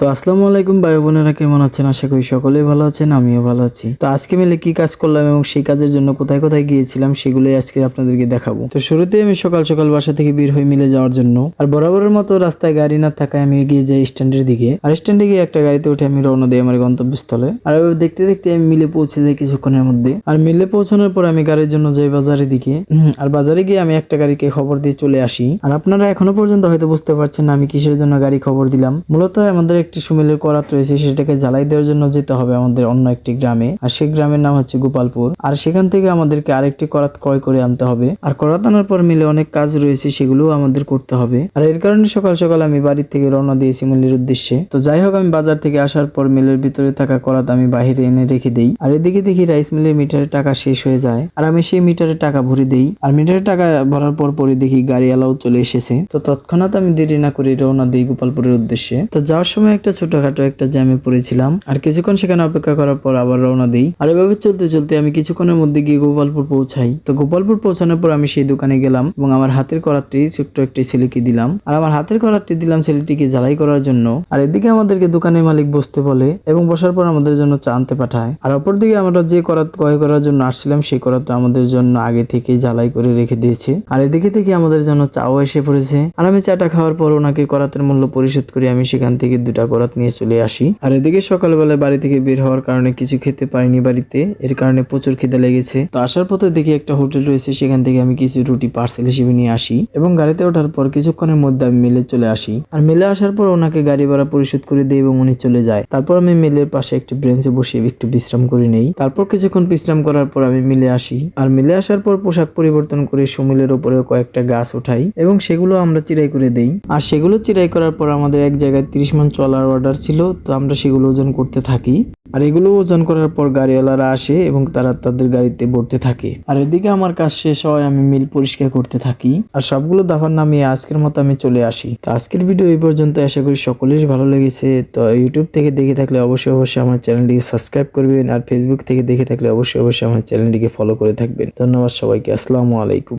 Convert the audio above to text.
তো আসসালামু আলাইকুম ভাই বোনেরা, কেমন আছেন? আশা করি সকলেই ভালো আছেন, আমিও ভালো আছি। তো আজকে মিলে কি কাজ করলাম এবং সেই কাজের জন্য কোথায় কোথায় গিয়েছিলাম সেগুলোই আজকে আপনাদেরকে দেখাবো। তো শুরুতেই আমি সকাল সকাল বাসা থেকে বের হয়ে মিলে যাওয়ার জন্য, আর বরাবরের মতো রাস্তায় গাড়ি না থাকায় আমি এগিয়ে যাই স্ট্যান্ডের দিকে। আর স্ট্যান্ডে গিয়ে একটা গাড়িতে উঠে আমি রওনা দিই আমার গন্তব্যস্থলে। আর এভাবে দেখতে দেখতে আমি মিলে পৌঁছে যাই কিছুক্ষণের মধ্যে। আর মিলে পৌঁছানোর পর আমি গাড়ির জন্য যাই বাজারের দিকে। আর বাজারে গিয়ে আমি একটা গাড়িকে খবর দিয়ে চলে আসি। আর আপনারা এখনো পর্যন্ত হয়তো বুঝতে পারছেন না আমি কিসের জন্য গাড়ি খবর দিলাম। মূলত আমাদের একটি সুমিলের করাত রয়েছে, সেটাকে জ্বালাই দেওয়ার জন্য যেতে হবে আমাদের অন্য একটি গ্রামে। আর সেই গ্রামের নাম হচ্ছে গোপালপুর। আর সেখান থেকে আমাদেরকে আরেকটি করাত ক্রয় করে আনতে হবে। আর করাত আনার পর মিলে অনেক কাজ রয়েছে, সেগুলোও আমাদের করতে হবে। আর এর কারণে সকাল সকাল আমি বাড়ি থেকে রওনা দিয়েছি মিলের উদ্দেশ্যে। তো যাই হোক, আমি বাজার থেকে আসার পর মিলের ভিতরে থাকা করাত আমি বাহিরে এনে রেখে দেই। আর এদিকে দেখি রাইস মিলের মিটারের টাকা শেষ হয়ে যায়। আর আমি সেই মিটারের টাকা ভরে দেই। আর মিটারের টাকা ভরার পর পরে দেখি গাড়িওয়ালাও চলে এসেছে। তো তৎক্ষণাৎ আমি দেরি না করে রওনা দিই গোপালপুরের উদ্দেশ্যে। তো যাওয়ার সময় একটা ছোটখাটো একটা জ্যামে পড়েছিলাম। আর কিছুক্ষণ সেখানে অপেক্ষা করার পর আবার রওনা দিই। আর এভাবে চলতে চলতে আমি কিছুক্ষণের মধ্যে গিয়ে গোপালপুর পৌঁছাই। তো গোপালপুর পৌঁছানোর পর আমি সেই দোকানে গেলাম এবং আমার হাতের করাতটি ছোট্ট একটি ছেলেকে দিলাম। আর আমার হাতের করাতটি দিলাম ছেলেটিকে ঝালাই করার জন্য। আর এদিকে আমাদেরকে দোকানের মালিক বসতে বলে এবং বসার পর আমাদের জন্য চা আনতে পাঠায়। আর অপরদিকে আমরা যে করাত ক্রয় করার জন্য আসছিলাম সেই করাতটা আমাদের জন্য আগে থেকেই ঝালাই করে রেখে দিয়েছে। আর এদিকে থেকে আমাদের জন্য চাও এসে পড়েছে। আর আমি চাটা খাওয়ার পর ওনাকে করাতের মূল্য পরিশোধ করে আমি সেখান থেকে 2টা করাত নিয়ে চলে আসি। আর এদিকে সকালবেলায় বাড়ি থেকে বের হওয়ার কারণে কিছু খেতে পারিনি বাড়িতে, এর কারণে প্রচুর খিদে লেগেছে। তো আসার পথে দেখি একটা হোটেল রয়েছে, সেখান থেকে আমি কিছু রুটি পার্সেল হিসেবে নিয়ে আসি এবং গাড়িতে ওঠার পর কিছুক্ষণের মধ্যে আমি মিলে চলে আসি। আর মিলে আসার পর ওনাকে গাড়ি ভাড়া পরিশোধ করে দিই এবং উনি চলে যায়। তারপর আমি মিলের পাশে একটি ব্রেঞ্চে বসে একটু বিশ্রাম করে নেই। তারপর কিছুক্ষণ বিশ্রাম করার পর আমি মিলে আসি। আর মিলে আসার পর পোশাক পরিবর্তন করে সুমিলের উপরে কয়েকটা গাছ উঠাই এবং সেগুলো আমরা চিরাই করে দেই। আর সেগুলো চিরাই করার পর আমাদের এক জায়গায় 30 মণ চলার অর্ডার ছিল, তো আমরা সেগুলো ওজন করতে থাকি। আর এগুলো ওজন করার পর গাড়িওয়ালারা আসে এবং তারা তাদের গাড়িতে ভরতে থাকে। আর এদিকে আমার কাজ শেষ হয়, আমি মিল পরিষ্কার করতে থাকি। আর সবগুলো দাফার নামিয়ে আজকের মতো আমি চলে আসি। তো আজকের ভিডিও এই পর্যন্ত, আশা করি সকলেরই ভালো লেগেছে। তো ইউটিউব থেকে দেখে থাকলে অবশ্যই অবশ্যই আমার চ্যানেলটিকে সাবস্ক্রাইব করবেন, আর ফেসবুক থেকে দেখে থাকলে অবশ্যই অবশ্যই আমার চ্যানেলটিকে ফলো করে থাকবেন। ধন্যবাদ সবাইকে। আসসালামু আলাইকুম।